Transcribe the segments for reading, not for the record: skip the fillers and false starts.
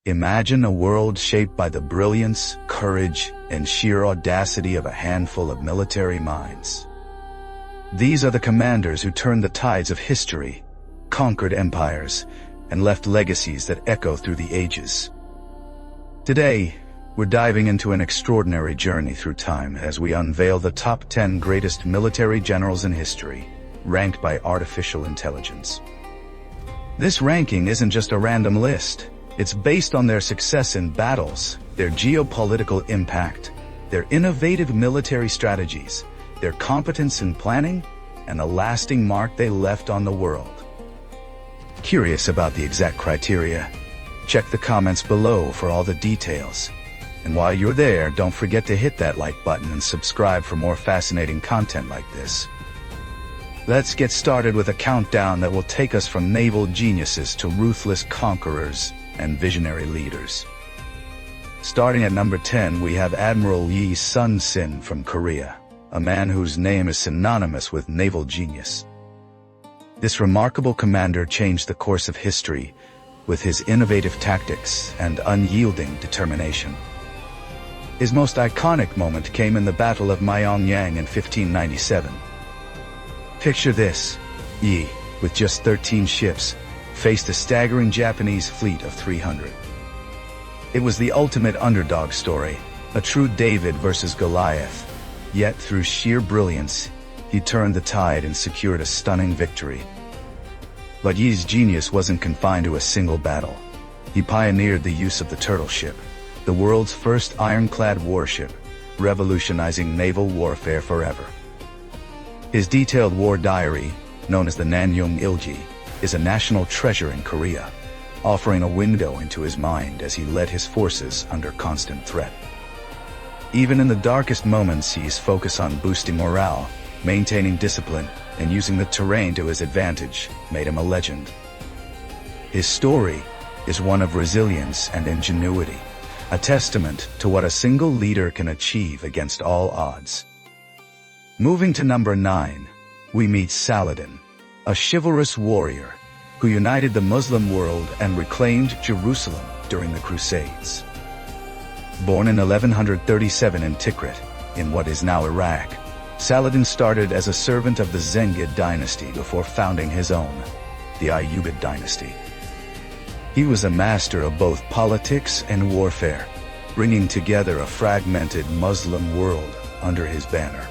Imagine a world shaped by the brilliance, courage, and sheer audacity of a handful of military minds. These are the commanders who turned the tides of history, conquered empires, and left legacies that echo through the ages. Today, we're diving into an extraordinary journey through time as we unveil the top 10 greatest military generals in history, ranked by artificial intelligence. This ranking isn't just a random list. It's based on their success in battles, their geopolitical impact, their innovative military strategies, their competence in planning, and the lasting mark they left on the world. Curious about the exact criteria? Check the comments below for all the details. And while you're there, don't forget to hit that like button and subscribe for more fascinating content like this. Let's get started with a countdown that will take us from naval geniuses to ruthless conquerors and visionary leaders. Starting at number 10, we have Admiral Yi Sun-sin from Korea, a man whose name is synonymous with naval genius. This remarkable commander changed the course of history with his innovative tactics and unyielding determination. His most iconic moment came in the Battle of Myeongyang in 1597. Picture this: Yi, with just 13 ships, faced a staggering Japanese fleet of 300. It was the ultimate underdog story, a true David versus Goliath. Yet through sheer brilliance, he turned the tide and secured a stunning victory. But Yi's genius wasn't confined to a single battle. He pioneered the use of the turtle ship, the world's first ironclad warship, revolutionizing naval warfare forever. His detailed war diary, known as the Nanyung Ilji, is a national treasure in Korea, offering a window into his mind as he led his forces under constant threat. Even in the darkest moments, he's focused on boosting morale, maintaining discipline, and using the terrain to his advantage made him a legend. His story is one of resilience and ingenuity, a testament to what a single leader can achieve against all odds. Moving to number 9, we meet Saladin, a chivalrous warrior who united the Muslim world and reclaimed Jerusalem during the Crusades. Born in 1137 in Tikrit, in what is now Iraq, Saladin started as a servant of the Zengid dynasty before founding his own, the Ayyubid dynasty. He was a master of both politics and warfare, bringing together a fragmented Muslim world under his banner.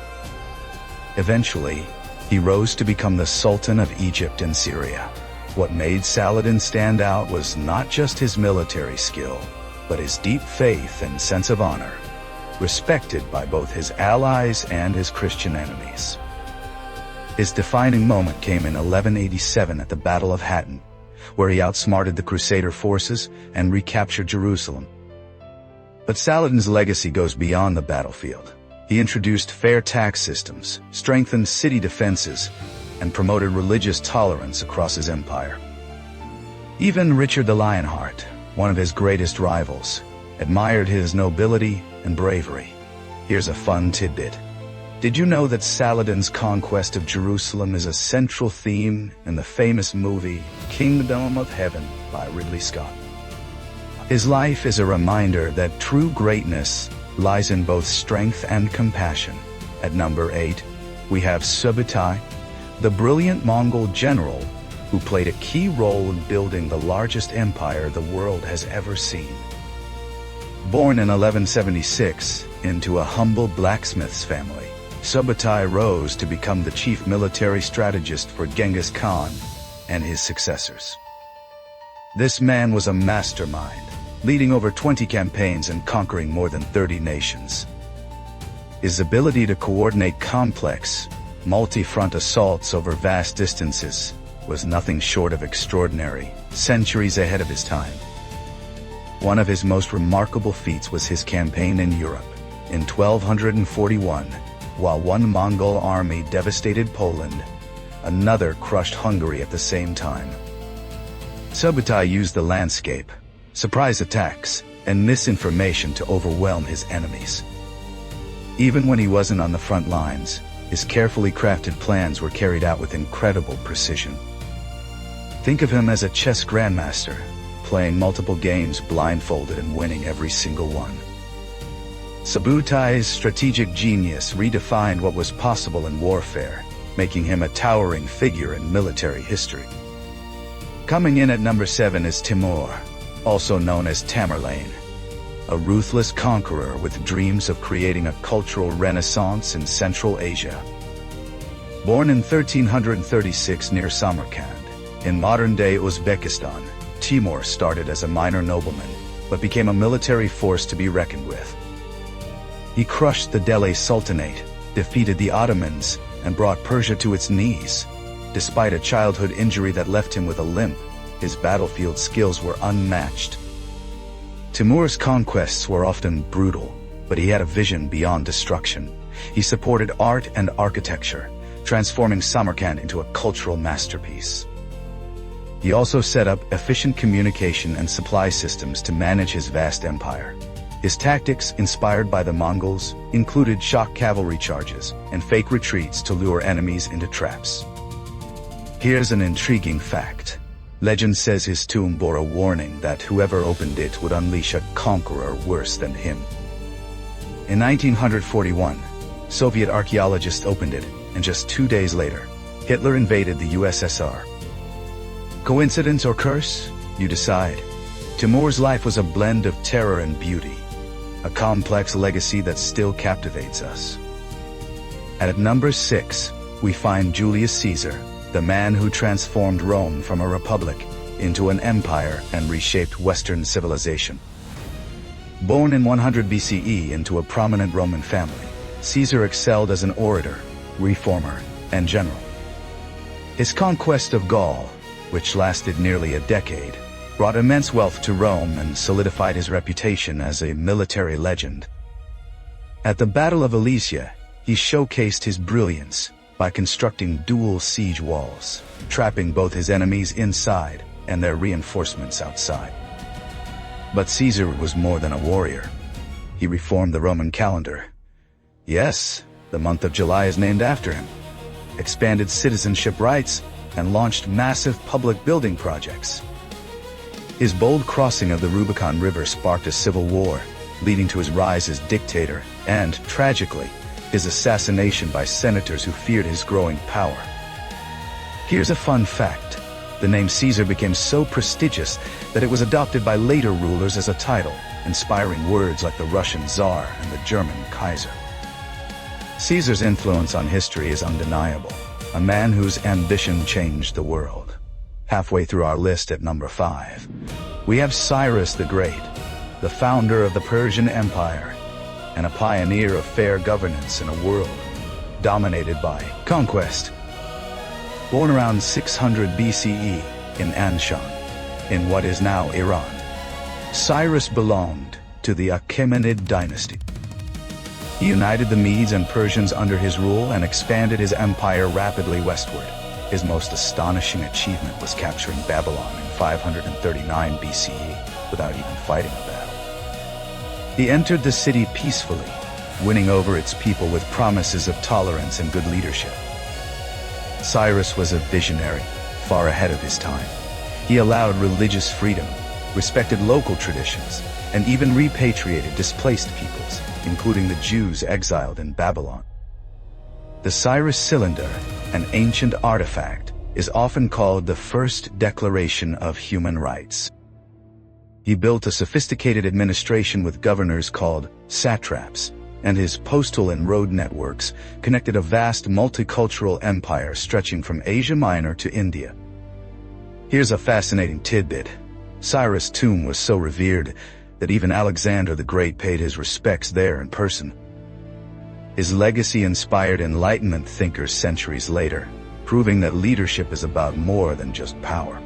Eventually, he rose to become the Sultan of Egypt and Syria. What made Saladin stand out was not just his military skill, but his deep faith and sense of honor, respected by both his allies and his Christian enemies. His defining moment came in 1187 at the Battle of Hattin, where he outsmarted the Crusader forces and recaptured Jerusalem. But Saladin's legacy goes beyond the battlefield. He introduced fair tax systems, strengthened city defenses, and promoted religious tolerance across his empire. Even Richard the Lionheart, one of his greatest rivals, admired his nobility and bravery. Here's a fun tidbit. Did you know that Saladin's conquest of Jerusalem is a central theme in the famous movie Kingdom of Heaven by Ridley Scott? His life is a reminder that true greatness lies in both strength and compassion. At number 8, we have Subutai, the brilliant Mongol general who played a key role in building the largest empire the world has ever seen. Born in 1176 into a humble blacksmith's family, Subutai rose to become the chief military strategist for Genghis Khan and his successors. This man was a mastermind, leading over 20 campaigns and conquering more than 30 nations. His ability to coordinate complex, multi-front assaults over vast distances was nothing short of extraordinary, centuries ahead of his time. One of his most remarkable feats was his campaign in Europe in 1241. While one Mongol army devastated Poland, another crushed Hungary at the same time. Subutai used the landscape, surprise attacks, and misinformation to overwhelm his enemies. Even when he wasn't on the front lines, his carefully crafted plans were carried out with incredible precision. Think of him as a chess grandmaster, playing multiple games blindfolded and winning every single one. Subutai's strategic genius redefined what was possible in warfare, making him a towering figure in military history. Coming in at number 7 is Timur, also known as Tamerlane, a ruthless conqueror with dreams of creating a cultural renaissance in Central Asia. Born in 1336 near Samarkand, in modern-day Uzbekistan, Timur started as a minor nobleman, but became a military force to be reckoned with. He crushed the Delhi Sultanate, defeated the Ottomans, and brought Persia to its knees. Despite a childhood injury that left him with a limp, his battlefield skills were unmatched. Timur's conquests were often brutal, but he had a vision beyond destruction. He supported art and architecture, transforming Samarkand into a cultural masterpiece. He also set up efficient communication and supply systems to manage his vast empire. His tactics, inspired by the Mongols, included shock cavalry charges and fake retreats to lure enemies into traps. Here's an intriguing fact. Legend says his tomb bore a warning that whoever opened it would unleash a conqueror worse than him. In 1941, Soviet archaeologists opened it, and just 2 days later, Hitler invaded the USSR. Coincidence or curse? You decide. Timur's life was a blend of terror and beauty, a complex legacy that still captivates us. At number 6, we find Julius Caesar, the man who transformed Rome from a republic into an empire and reshaped Western civilization. Born in 100 BCE into a prominent Roman family, Caesar excelled as an orator, reformer, and general. His conquest of Gaul, which lasted nearly a decade, brought immense wealth to Rome and solidified his reputation as a military legend. At the Battle of Alesia, he showcased his brilliance by constructing dual siege walls, trapping both his enemies inside and their reinforcements outside. But Caesar was more than a warrior. He reformed the Roman calendar. Yes, the month of July is named after him, expanded citizenship rights, and launched massive public building projects. His bold crossing of the Rubicon River sparked a civil war, leading to his rise as dictator and, tragically, his assassination by senators who feared his growing power. Here's a fun fact. The name Caesar became so prestigious that it was adopted by later rulers as a title, inspiring words like the Russian Tsar and the German Kaiser. Caesar's influence on history is undeniable, a man whose ambition changed the world. Halfway through our list at number 5, we have Cyrus the Great, the founder of the Persian Empire, and a pioneer of fair governance in a world dominated by conquest. Born around 600 BCE in Anshan, in what is now Iran, Cyrus belonged to the Achaemenid dynasty. He united the Medes and Persians under his rule and expanded his empire rapidly westward. His most astonishing achievement was capturing Babylon in 539 BCE without even fighting a battle. He entered the city peacefully, winning over its people with promises of tolerance and good leadership. Cyrus was a visionary, far ahead of his time. He allowed religious freedom, respected local traditions, and even repatriated displaced peoples, including the Jews exiled in Babylon. The Cyrus Cylinder, an ancient artifact, is often called the first declaration of human rights. He built a sophisticated administration with governors called satraps, and his postal and road networks connected a vast multicultural empire stretching from Asia Minor to India. Here's a fascinating tidbit. Cyrus' tomb was so revered that even Alexander the Great paid his respects there in person. His legacy inspired Enlightenment thinkers centuries later, proving that leadership is about more than just power.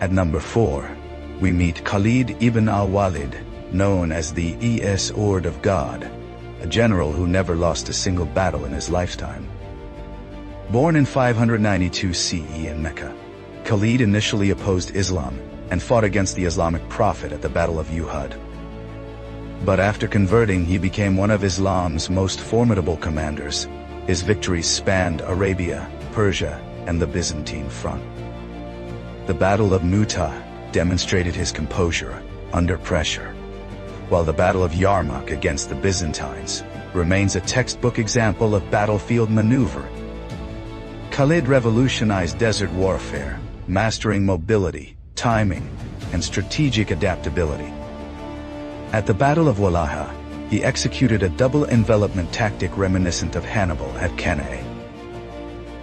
At number 4, we meet Khalid ibn al-Walid, known as the Sword of God, a general who never lost a single battle in his lifetime. Born in 592 CE in Mecca, Khalid initially opposed Islam and fought against the Islamic prophet at the Battle of Uhud. But after converting, he became one of Islam's most formidable commanders. His victories spanned Arabia, Persia, and the Byzantine front. The Battle of Mu'tah, demonstrated his composure under pressure, while the Battle of Yarmouk against the Byzantines remains a textbook example of battlefield maneuvering. Khalid revolutionized desert warfare, mastering mobility, timing, and strategic adaptability. At the Battle of Walaha, he executed a double envelopment tactic reminiscent of Hannibal at Cannae.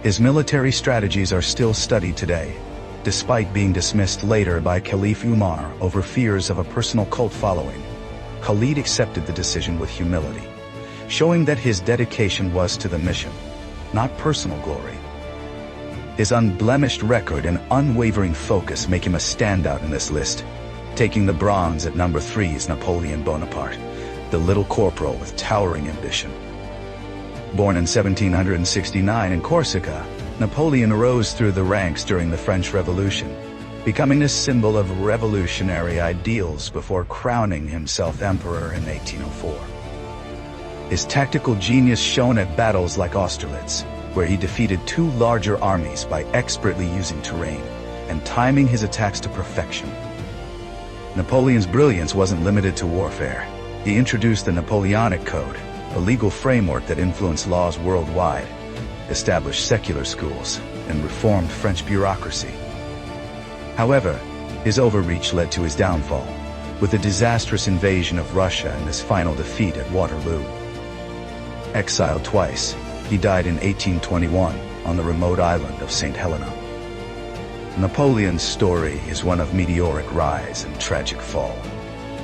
His military strategies are still studied today, despite being dismissed later by Caliph Umar over fears of a personal cult following. Khalid accepted the decision with humility, showing that his dedication was to the mission, not personal glory. His unblemished record and unwavering focus make him a standout in this list. Taking the bronze at number 3 is Napoleon Bonaparte, the little corporal with towering ambition. Born in 1769 in Corsica, Napoleon rose through the ranks during the French Revolution, becoming a symbol of revolutionary ideals before crowning himself emperor in 1804. His tactical genius shone at battles like Austerlitz, where he defeated 2 larger armies by expertly using terrain and timing his attacks to perfection. Napoleon's brilliance wasn't limited to warfare. He introduced the Napoleonic Code, a legal framework that influenced laws worldwide, established secular schools, and reformed French bureaucracy. However, his overreach led to his downfall, with the disastrous invasion of Russia and his final defeat at Waterloo. Exiled twice, he died in 1821 on the remote island of St. Helena. Napoleon's story is one of meteoric rise and tragic fall,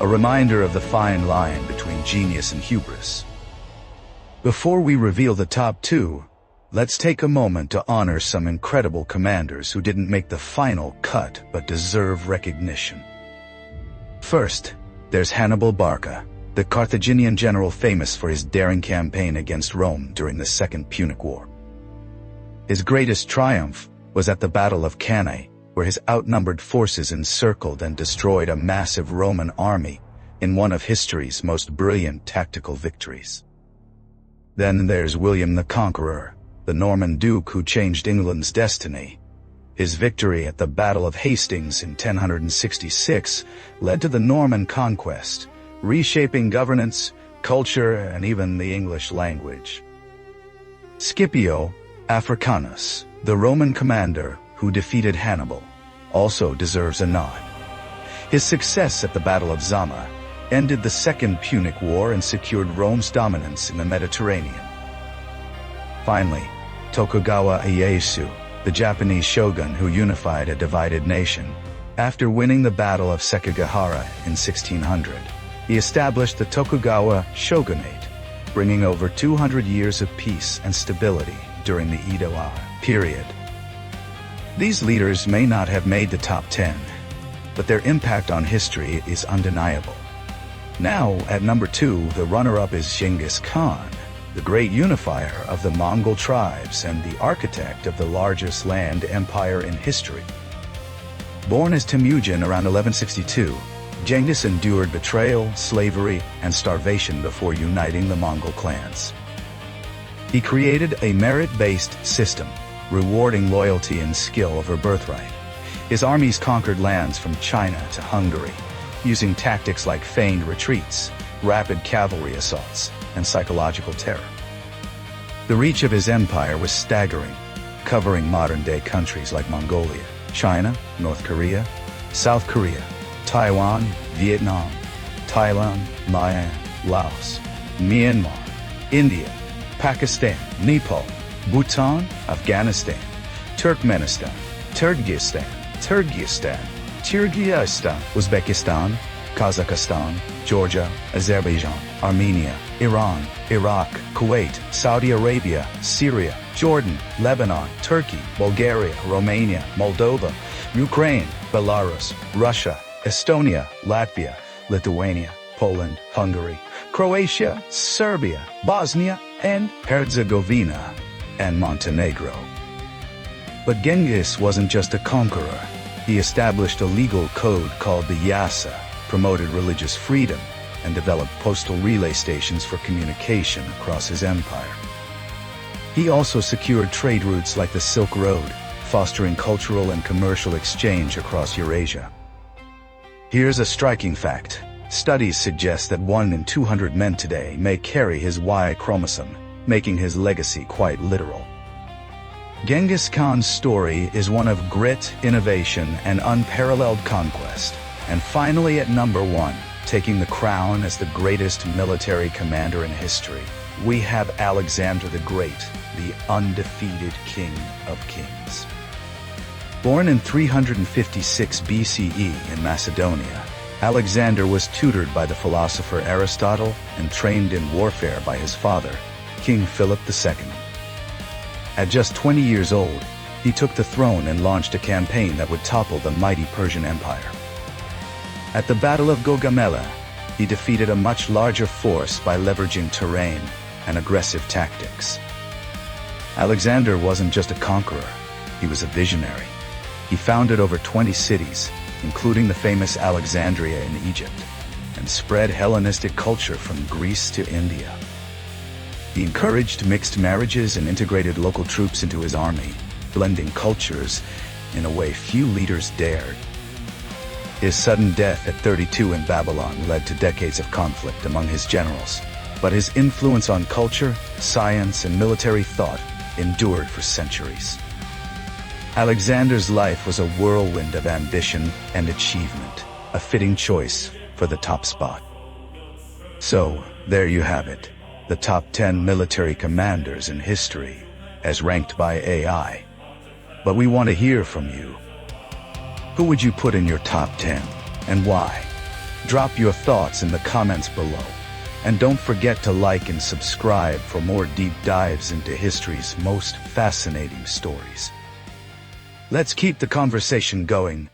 a reminder of the fine line between genius and hubris. Before we reveal the top 2, let's take a moment to honor some incredible commanders who didn't make the final cut but deserve recognition. First, there's Hannibal Barca, the Carthaginian general famous for his daring campaign against Rome during the Second Punic War. His greatest triumph was at the Battle of Cannae, where his outnumbered forces encircled and destroyed a massive Roman army in one of history's most brilliant tactical victories. Then there's William the Conqueror, the Norman duke who changed England's destiny. His victory at the Battle of Hastings in 1066 led to the Norman conquest, reshaping governance, culture, and even the English language. Scipio Africanus, the Roman commander who defeated Hannibal, also deserves a nod. His success at the Battle of Zama ended the Second Punic War and secured Rome's dominance in the Mediterranean. Finally, Tokugawa Ieyasu, the Japanese shogun who unified a divided nation. After winning the Battle of Sekigahara in 1600, he established the Tokugawa shogunate, bringing over 200 years of peace and stability during the Edo period. These leaders may not have made the top 10, but their impact on history is undeniable. Now, at number 2, the runner-up is Genghis Khan, the great unifier of the Mongol tribes and the architect of the largest land empire in history. Born as Temujin around 1162, Genghis endured betrayal, slavery, and starvation before uniting the Mongol clans. He created a merit-based system, rewarding loyalty and skill over birthright. His armies conquered lands from China to Hungary, using tactics like feigned retreats, rapid cavalry assaults, and psychological terror. The reach of his empire was staggering, covering modern-day countries like Mongolia, China, North Korea, South Korea, Taiwan, Vietnam, Thailand, Myanmar, Laos, Myanmar, India, Pakistan, Nepal, Bhutan, Afghanistan, Turkmenistan, Kyrgyzstan, Uzbekistan, Kazakhstan, Georgia, Azerbaijan, Armenia, Iran, Iraq, Kuwait, Saudi Arabia, Syria, Jordan, Lebanon, Turkey, Bulgaria, Romania, Moldova, Ukraine, Belarus, Russia, Estonia, Latvia, Lithuania, Poland, Hungary, Croatia, Serbia, Bosnia, and Herzegovina, and Montenegro. But Genghis wasn't just a conqueror. He established a legal code called the Yasa, promoted religious freedom, and developed postal relay stations for communication across his empire. He also secured trade routes like the Silk Road, fostering cultural and commercial exchange across Eurasia. Here's a striking fact. Studies suggest that 1 in 200 men today may carry his Y chromosome, making his legacy quite literal. Genghis Khan's story is one of grit, innovation, and unparalleled conquest. And finally at number 1, taking the crown as the greatest military commander in history, we have Alexander the Great, the undefeated King of Kings. Born in 356 BCE in Macedonia, Alexander was tutored by the philosopher Aristotle and trained in warfare by his father, King Philip II. At just 20 years old, he took the throne and launched a campaign that would topple the mighty Persian Empire. At the Battle of Gaugamela, he defeated a much larger force by leveraging terrain and aggressive tactics. Alexander wasn't just a conqueror, he was a visionary. He founded over 20 cities, including the famous Alexandria in Egypt, and spread Hellenistic culture from Greece to India. He encouraged mixed marriages and integrated local troops into his army, blending cultures in a way few leaders dared. His sudden death at 32 in Babylon led to decades of conflict among his generals, but his influence on culture, science, and military thought endured for centuries. Alexander's life was a whirlwind of ambition and achievement, a fitting choice for the top spot. So, there you have it, the top 10 military commanders in history, as ranked by AI. But we want to hear from you. Who would you put in your top 10, and why? Drop your thoughts in the comments below. And don't forget to like and subscribe for more deep dives into history's most fascinating stories. Let's keep the conversation going.